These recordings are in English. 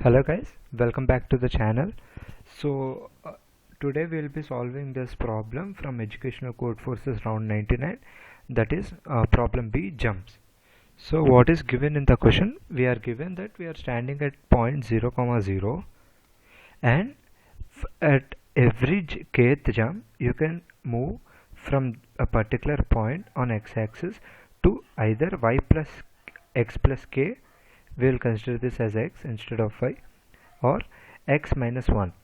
Hello guys, welcome back to the channel. Today we'll be solving this problem from Educational Codeforces round 99, that is problem B, jumps. So what is given in the question? We are given that we are standing at point 0, 0 and at every kth jump you can move from a particular point on x-axis to either y plus x plus k. We'll consider this as x instead of y, or x minus 1.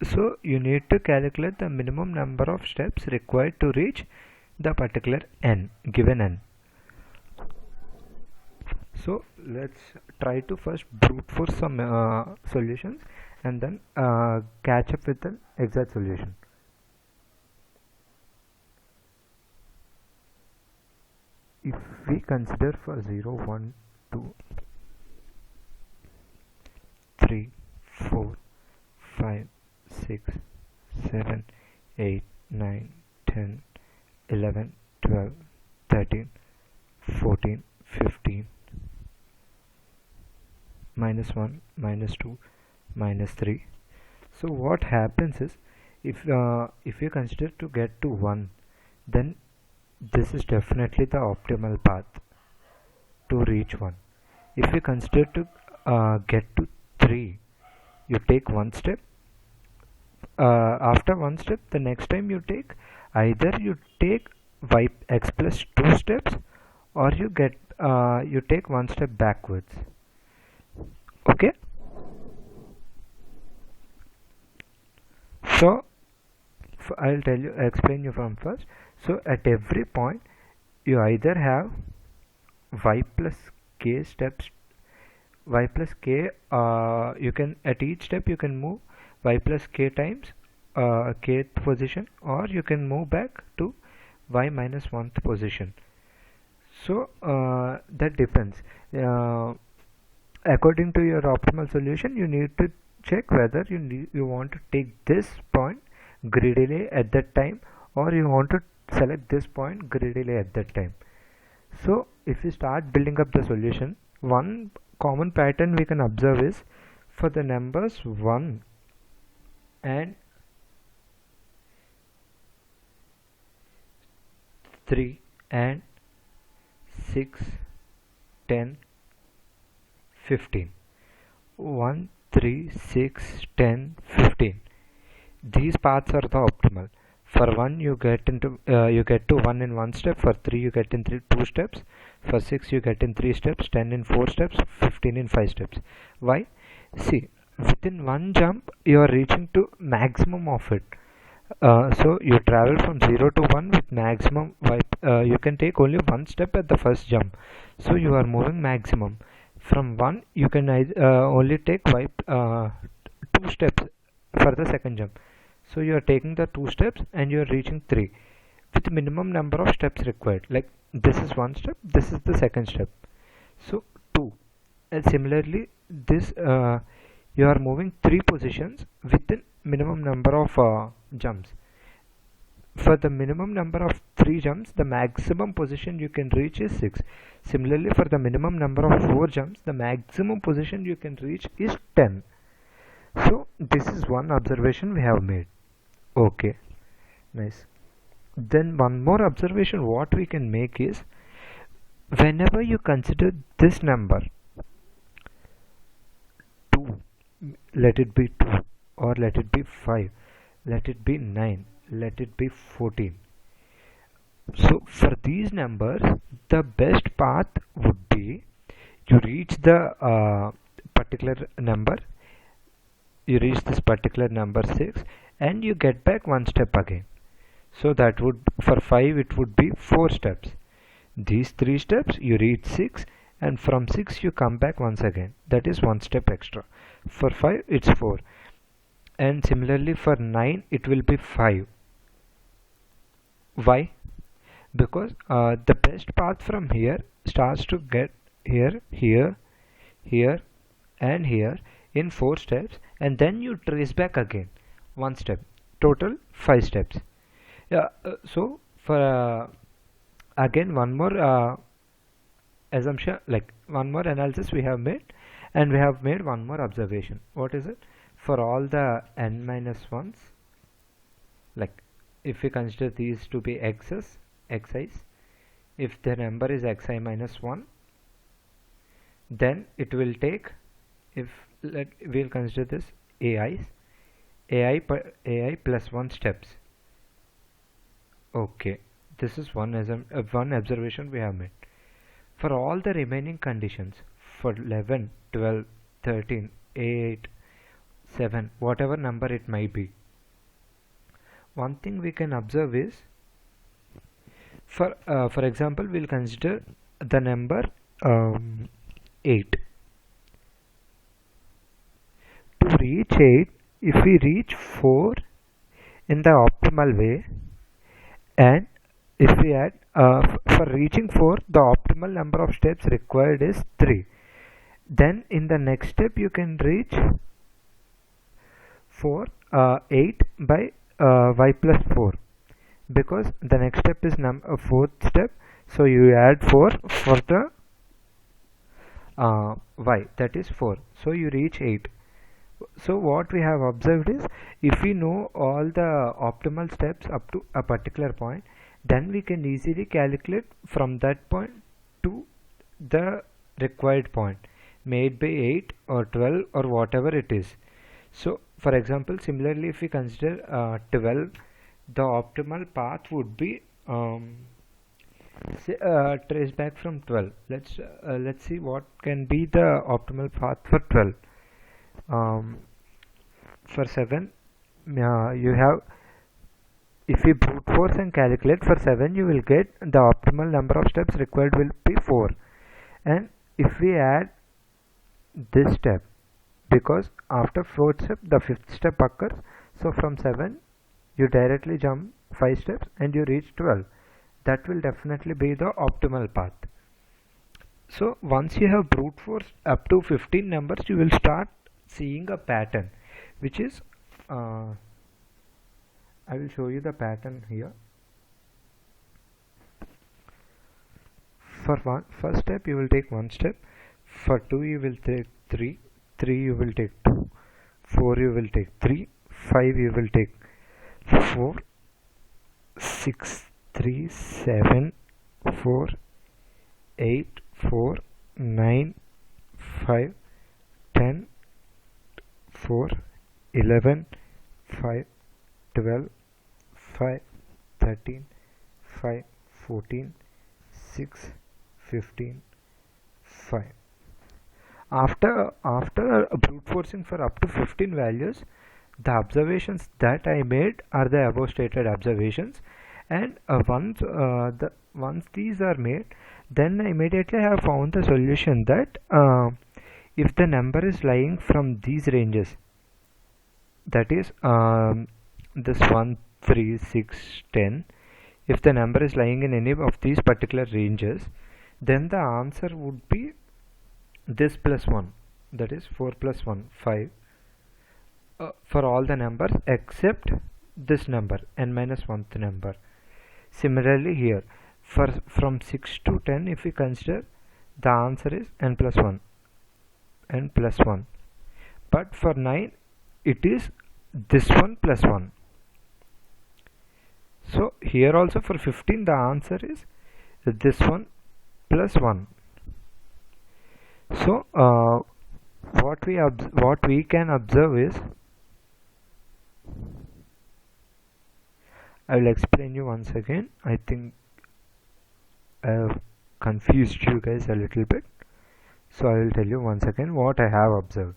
So you need to calculate the minimum number of steps required to reach the particular n, given n. So let's try to first brute force some solutions and then catch up with an exact solution. If we consider for 0, 1, 2, 3, 4, 5, 6, 7, 8, 9, 10, 11, 12, 13, 14, 15, minus 1, minus 2, minus 3. So what happens is, if you consider to get to 1, then this is definitely the optimal path to reach 1. If you consider to get to 3, you take one step. After one step, the next time you take, either you take y x plus 2 steps, or you take one step backwards. Okay, so I'll explain you from first. So at every point you either have y plus k steps, y plus k, you can at each step you can move y plus k times kth position, or you can move back to y minus 1th position. So that depends. According to your optimal solution, you need to check whether you want to take this point greedily at that time, or you want to select this point greedily at that time. So if you start building up the solution, one common pattern we can observe is for the numbers 1 and 3 and 6, 10, 15. 1, 3, 6, 10, 15. These paths are the optimal. For 1 you get to 1 in 1 step, for 3 you get in 2 steps, for 6 you get in 3 steps, 10 in 4 steps, 15 in 5 steps. Why? See, within one jump you are reaching to maximum of it. So you travel from 0 to 1 with maximum you can take only one step at the first jump, so you are moving maximum. From 1 you can only take 2 steps for the second jump, so you are taking the 2 steps and you are reaching 3 with minimum number of steps required. Like this is one step, this is the second step, so 2. And similarly this you are moving 3 positions within minimum number of jumps. For the minimum number of 3 jumps, the maximum position you can reach is 6. Similarly, for the minimum number of 4 jumps, the maximum position you can reach is 10. So this is one observation we have made. Okay, nice. Then one more observation what we can make is, whenever you consider this number 2, let it be 2, or let it be 5, let it be 9, let it be 14. So for these numbers, the best path would be, you reach the particular number, you reach this particular number 6, and you get back one step again. So that would, for 5 it would be 4 steps. These 3 steps you reach 6, and from 6 you come back once again, that is one step extra. For 5 it's 4, and similarly for 9 it will be 5. Why? Because the best path from here starts to get here, here, here and here in 4 steps, and then you trace back again one step, total 5 steps. So for again one more assumption, like one more analysis we have made. And we have made one more observation. What is it? For all the n minus 1s, like if we consider these to be xi's, if the number is xi minus 1, then it will take, if we'll consider this ai plus 1 steps. Okay, this is one observation we have made. For all the remaining conditions, for 11, 12, 13, 8, 7, whatever number it might be, one thing we can observe is, for example, we'll consider the number 8. To reach 8, if we reach 4 in the optimal way, and if we add for reaching 4, the optimal number of steps required is 3. Then in the next step you can reach 8 by y plus 4, because the next step is fourth step, so you add 4 for the y, that is 4, so you reach 8. So what we have observed is, if we know all the optimal steps up to a particular point, then we can easily calculate from that point to the required point, made by 8 or 12 or whatever it is. So for example, similarly, if we consider 12, the optimal path would be trace back from 12. Let's see what can be the optimal path for 12. For 7, you have, if we brute force and calculate for 7, you will get the optimal number of steps required will be 4. And if we add this step, because after 4th step the 5th step occurs, so from 7 you directly jump 5 steps and you reach 12. That will definitely be the optimal path. So once you have brute force up to 15 numbers, you will start seeing a pattern, which is I will show you the pattern here. For first step you will take 1 step, for 2 you will take 3, 3 you will take 2, 4 you will take 3, 5 you will take 4, 6, 3, 7, 4, 8, 4, 9, 5, 10, 4, 11, 5, 12, 5, 13, 5, 14, 6, 15, 5. After brute forcing for up to 15 values, the observations that I made are the above stated observations, and once these are made, then immediately I have found the solution that if the number is lying from these ranges, that is this 1, 3, 6, 10, if the number is lying in any of these particular ranges, then the answer would be this plus 1, that is 4 plus 1, 5, for all the numbers except this number, n minus 1th number. Similarly here, from 6 to 10, if we consider, the answer is n plus 1, n plus 1. But for 9, it is this one plus 1. So here also for 15, the answer is this one plus 1. So what we can observe is, I will explain you once again. I think I have confused you guys a little bit, so I will tell you once again what I have observed.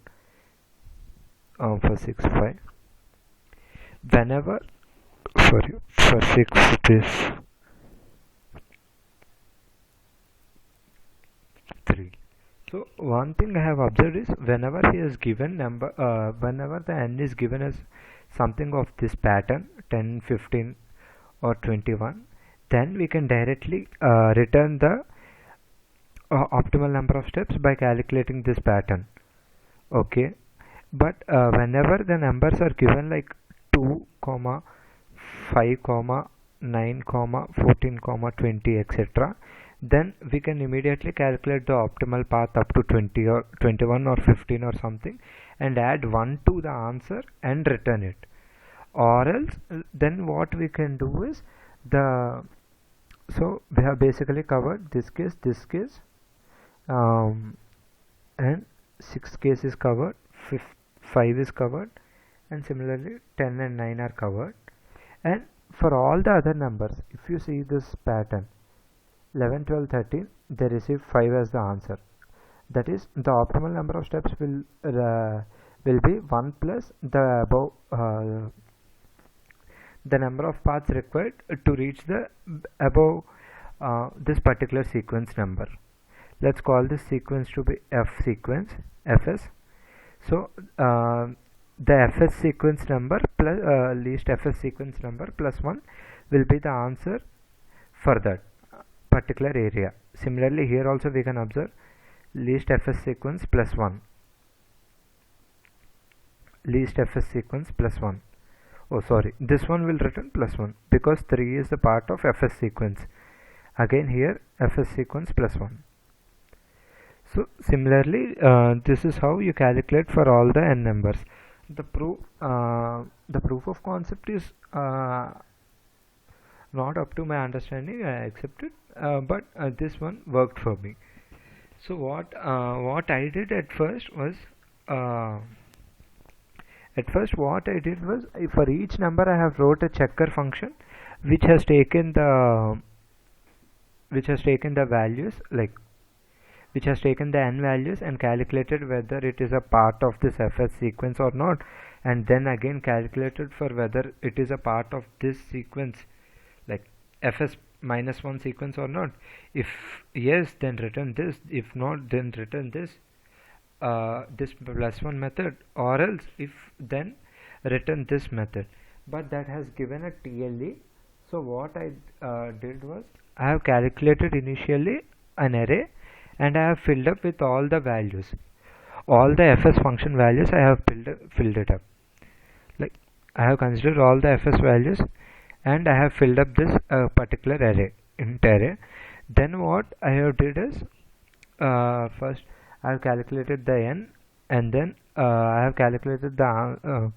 For 6, 5, whenever for 6 this 3. So one thing I have observed is, whenever he is given number, whenever the n is given as something of this pattern 10, 15 or 21, then we can directly return the optimal number of steps by calculating this pattern. Okay, but whenever the numbers are given like 2, 5, 9, 14, 20, etc., then we can immediately calculate the optimal path up to 20 or 21 or 15 or something, and add 1 to the answer and return it. Or else then what we can do is so we have basically covered this case, and 6 case is covered, 5 is covered, and similarly 10 and 9 are covered. And for all the other numbers, if you see this pattern, 11, 12, 13, they receive 5 as the answer. That is, the optimal number of steps will be 1 plus the above the number of paths required to reach the above this particular sequence number. Let's call this sequence to be Fs. So the Fs sequence number plus least Fs sequence number plus 1 will be the answer for that particular area. Similarly, here also we can observe least Fs sequence plus 1, least Fs sequence plus 1. Oh sorry, this one will return plus 1 because 3 is the part of Fs sequence. Again here Fs sequence plus 1. So similarly, this is how you calculate for all the n numbers. The proof of concept is not up to my understanding. I accept it, but this one worked for me. So what I did at first was for each number I have wrote a checker function which has taken the values, like which has taken the n values and calculated whether it is a part of this Fs sequence or not, and then again calculated for whether it is a part of this sequence, like Fs minus 1 sequence or not. If yes, then return this. If not, then return this plus 1 method, or else if then return this method. But that has given a TLE. So what I did was I have calculated initially an array, and I have filled up with all the values, all the Fs function values. I have filled it up. Like I have considered all the Fs values, and I have filled up this particular array, int array. Then what I have did is first I have calculated the n, and then I have calculated the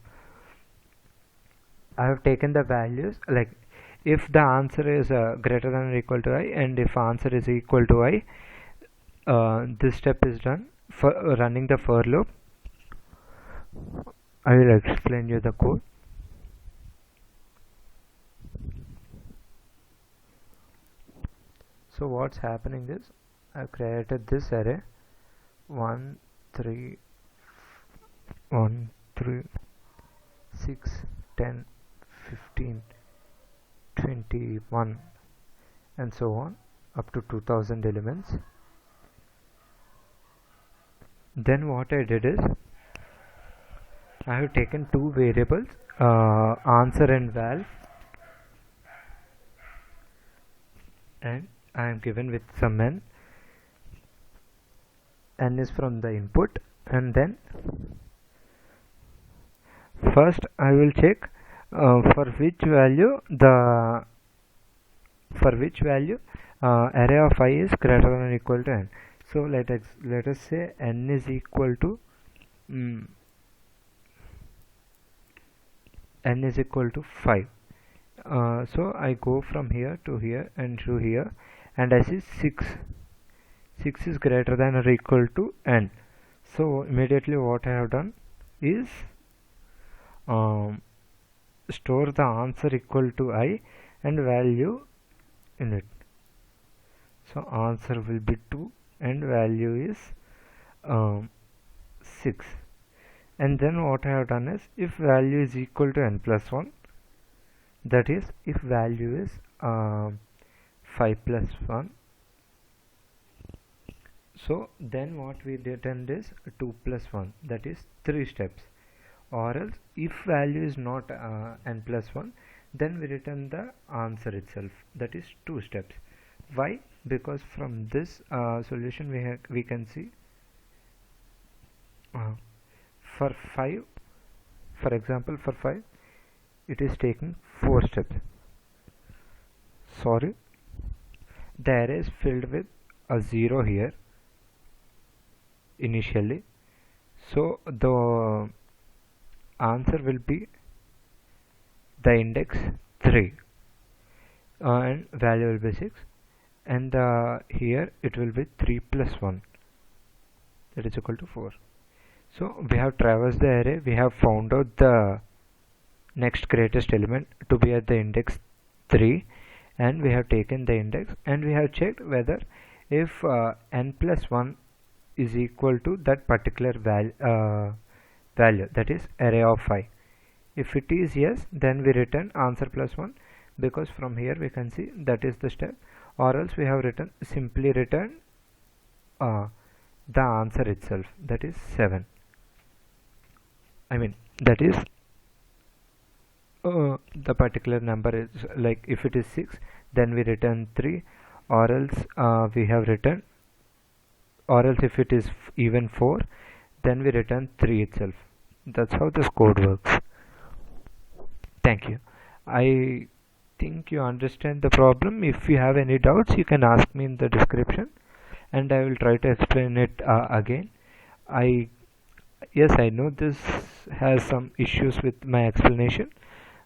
I have taken the values, like if the answer is greater than or equal to I, and if answer is equal to I, this step is done for running the for loop. I will explain you the code. So what's happening is I've created this array 1 3 6 10 15 21 and so on up to 2000 elements. Then what I did is I have taken two variables, answer and val, and I am given with some n is from the input, and then first I will check for which value array of I is greater than or equal to n. So let us say n is equal to 5. So I go from here to here and to here, and I see 6 is greater than or equal to n. So immediately what I have done is store the answer equal to I and value in it. So answer will be 2 and value is 6. And then what I have done is, if value is equal to n plus 1, that is if value is 5 plus 1, so then what we returned is 2 plus 1, that is 3 steps. Or else if value is not n plus 1, then we return the answer itself, that is 2 steps. Why? Because from this solution we can see for 5, for example for 5 it is taking 4 steps. Sorry, the array is filled with a 0 here initially, so the answer will be the index 3 and value will be 6, and here it will be 3 plus 1, that is equal to 4. So we have traversed the array, we have found out the next greatest element to be at the index 3, and we have taken the index, and we have checked whether if n plus 1 is equal to that particular value, that is array of 5. If it is yes, then we return answer plus 1, because from here we can see that is the step, or else we have simply return the answer itself, that is 7. I mean, that is the particular number is, like if it is 6, then we return 3, or else we have returned, or else if it is even 4, then we return 3 itself. That's how this code works. Thank you. I think you understand the problem. If you have any doubts, you can ask me in the description, and I will try to explain it again. Yes, I know this has some issues with my explanation,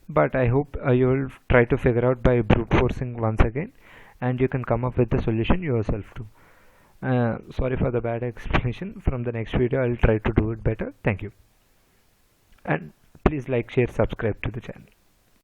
but I hope you will try to figure out by brute forcing once again, and you can come up with the solution yourself too. Sorry for the bad explanation. From the next video I'll try to do it better. Thank you, and please like, share, subscribe to the channel.